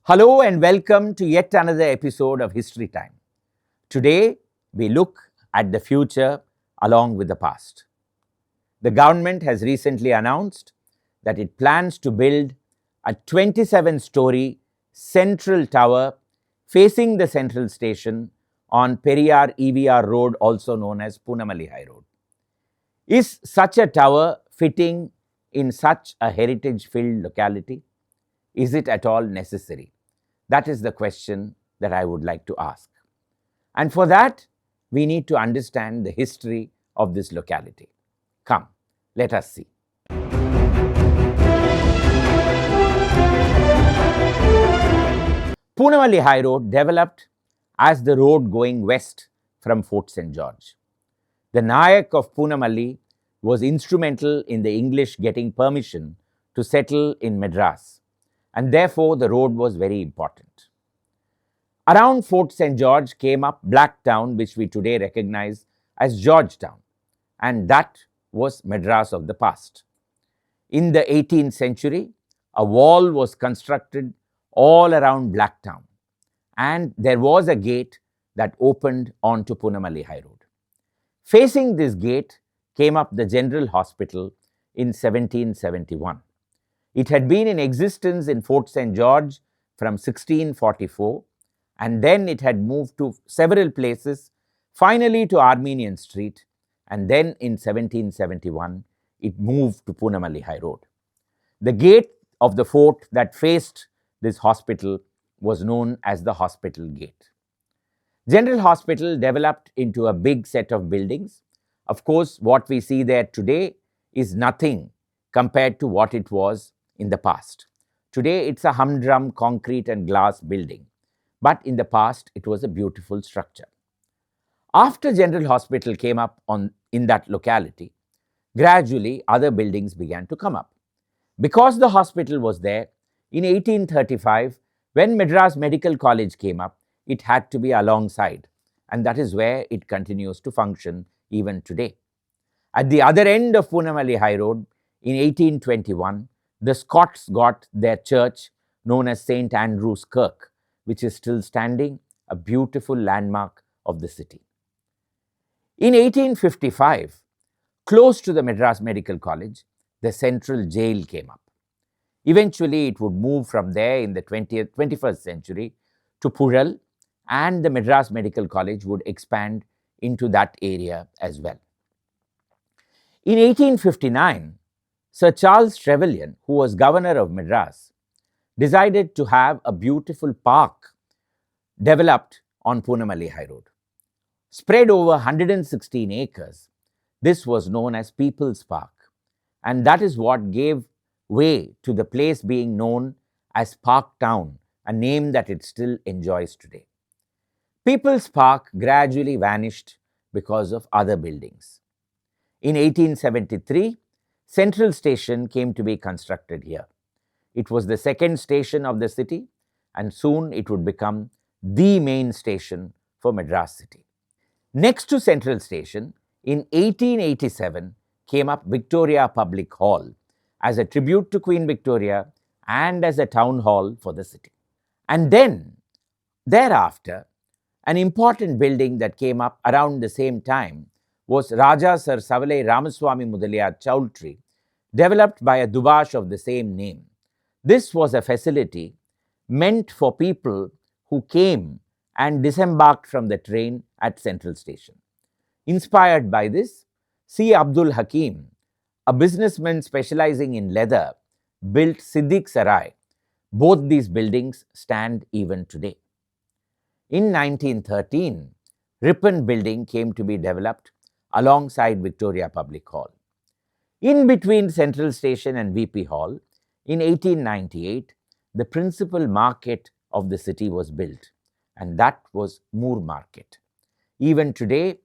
Hello and welcome to yet another episode of History Time. Today, we look at the future along with the past. The government has recently announced that it plans to build a 27-story central tower facing the central station on Periyar EVR Road, also known as Punamalli High Road. Is such a tower fitting in such a heritage-filled locality? Is it at all necessary? That is the question that I would like to ask. And for that, we need to understand the history of this locality. Come, let us see. Punamalli High Road developed as the road going west from Fort St. George. The Nayak of Punamalli was instrumental in the English getting permission to settle in Madras, and therefore the road was very important. Around Fort St. George came up Blacktown, which we today recognize as Georgetown, and that was Madras of the past. In the 18th century, a wall was constructed all around Blacktown, and there was a gate that opened onto Punamalli High Road. Facing this gate came up the General Hospital in 1771. It had been in existence in Fort St. George from 1644, and then it had moved to several places, finally to Armenian Street, and then in 1771, it moved to Punamalli High Road. The gate of the fort that faced this hospital was known as the Hospital Gate. General Hospital developed into a big set of buildings. Of course, what we see there today is nothing compared to what it was in the past. Today, it's a humdrum concrete and glass building, but in the past, it was a beautiful structure. After General Hospital came up in that locality, gradually other buildings began to come up. Because the hospital was there, in 1835, when Madras Medical College came up, it had to be alongside, and that is where it continues to function even today. At the other end of Punamalli High Road, in 1821, the Scots got their church known as St. Andrew's Kirk, which is still standing, a beautiful landmark of the city. In 1855, close to the Madras Medical College, the Central Jail came up. Eventually, it would move from there in the 21st century to Pural, and the Madras Medical College would expand into that area as well. In 1859, Sir Charles Trevelyan, who was governor of Madras, decided to have a beautiful park developed on Punamalli High Road. Spread over 116 acres, this was known as People's Park, and that is what gave way to the place being known as Park Town, a name that it still enjoys today. People's Park gradually vanished because of other buildings. In 1873, Central Station came to be constructed here. It was the second station of the city, and soon it would become the main station for Madras city. Next to Central Station, in 1887, came up Victoria Public Hall as a tribute to Queen Victoria and as a town hall for the city. And then, thereafter, an important building that came up around the same time was Raja Sir Savalai Ramaswamy Mudaliar Chowdhury, developed by a Dubash of the same name. This was a facility meant for people who came and disembarked from the train at Central Station. Inspired by this, C. Abdul Hakim, a businessman specializing in leather, built Siddiq Sarai. Both these buildings stand even today. In 1913, Ripon Building came to be developed alongside Victoria Public Hall. In between Central Station and VP Hall, in 1898, the principal market of the city was built, and that was Moor Market. Even today,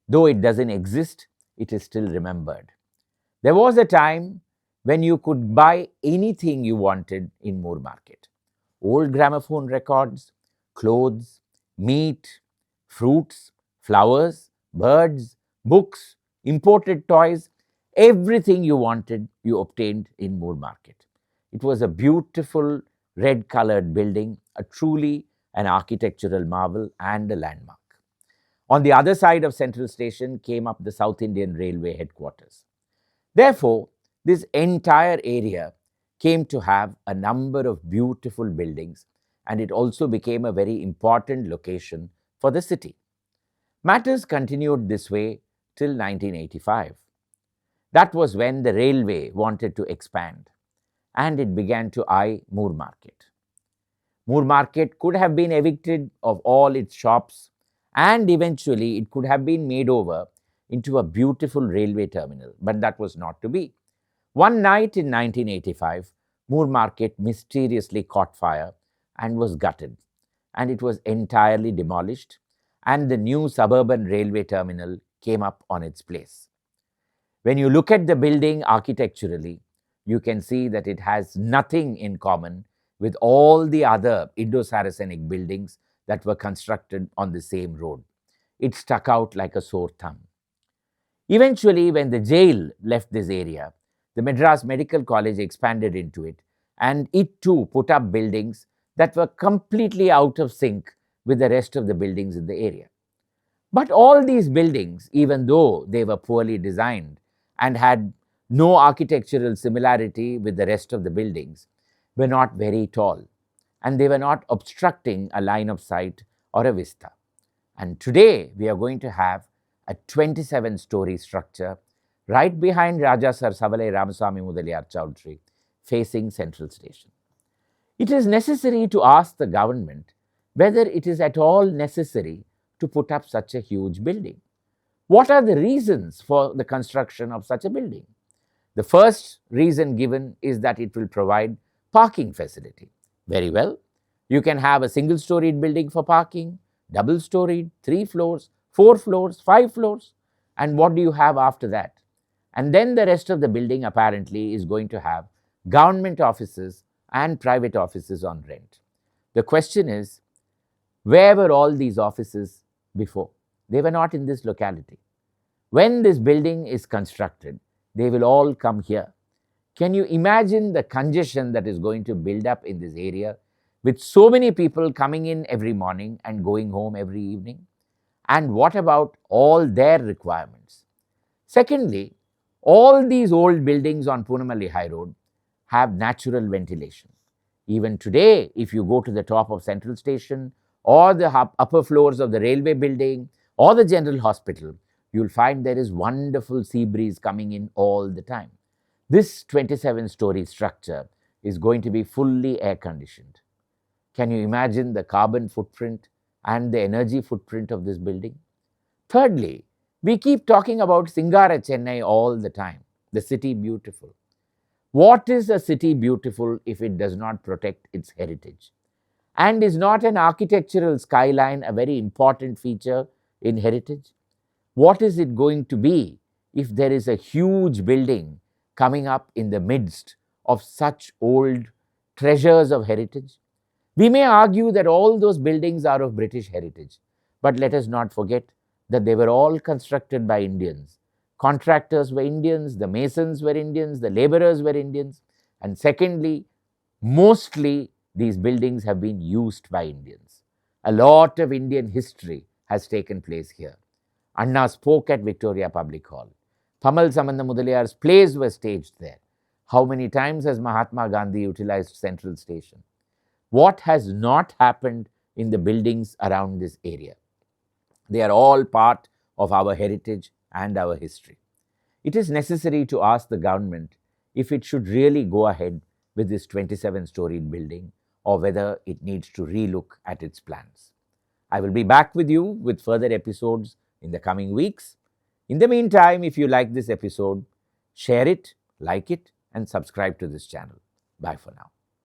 though it doesn't exist, it is still remembered. There was a time when you could buy anything you wanted in Moor Market. Old gramophone records, clothes, meat, fruits, flowers, birds, books, imported toys, everything you wanted, you obtained in Moor Market. It was a beautiful red-coloured building, a truly an architectural marvel and a landmark. On the other side of Central Station came up the South Indian Railway headquarters. Therefore, this entire area came to have a number of beautiful buildings, and it also became a very important location for the city. Matters continued this way till 1985. That was when the railway wanted to expand, and it began to eye Moor Market. Moor Market could have been evicted of all its shops, and eventually it could have been made over into a beautiful railway terminal, but that was not to be. One night in 1985, Moor Market mysteriously caught fire and was gutted, and it was entirely demolished, and the new suburban railway terminal came up on its place. When you look at the building architecturally, you can see that it has nothing in common with all the other Indo-Saracenic buildings that were constructed on the same road. It stuck out like a sore thumb. Eventually, when the jail left this area, the Madras Medical College expanded into it, and it too put up buildings that were completely out of sync with the rest of the buildings in the area. But all these buildings, even though they were poorly designed and had no architectural similarity with the rest of the buildings, were not very tall, and they were not obstructing a line of sight or a vista. And today we are going to have a 27-story structure right behind Raja Sir Savalai Ramaswamy Mudaliar Chowdhury, facing Central Station. It is necessary to ask the government whether it is at all necessary to put up such a huge building. What are the reasons for the construction of such a building? The first reason given is that it will provide parking facility. Very well. You can have a single-storied building for parking, double-storied, 3 floors, 4 floors, 5 floors. And what do you have after that? And then the rest of the building apparently is going to have government offices and private offices on rent. The question is, where were all these offices before? They were not in this locality. When this building is constructed, they will all come here. Can you imagine the congestion that is going to build up in this area with so many people coming in every morning and going home every evening? And what about all their requirements? Secondly, all these old buildings on Punamalli High Road have natural ventilation. Even today, if you go to the top of Central Station or the upper floors of the railway building or the general hospital, you'll find there is wonderful sea breeze coming in all the time. This 27-story structure is going to be fully air-conditioned. Can you imagine the carbon footprint and the energy footprint of this building? Thirdly, we keep talking about Singara Chennai all the time, the city beautiful. What is a city beautiful if it does not protect its heritage? And is not an architectural skyline a very important feature in heritage? What is it going to be if there is a huge building coming up in the midst of such old treasures of heritage? We may argue that all those buildings are of British heritage, but let us not forget that they were all constructed by Indians. Contractors were Indians, the masons were Indians, the laborers were Indians, and secondly, mostly these buildings have been used by Indians. A lot of Indian history has taken place here. Anna spoke at Victoria Public Hall. Pamal Samanda Mudaliar's plays were staged there. How many times has Mahatma Gandhi utilized Central Station? What has not happened in the buildings around this area? They are all part of our heritage and our history. It is necessary to ask the government if it should really go ahead with this 27-storied building or whether it needs to relook at its plans. I will be back with you with further episodes in the coming weeks. In the meantime, if you like this episode, share it, like it, and subscribe to this channel. Bye for now.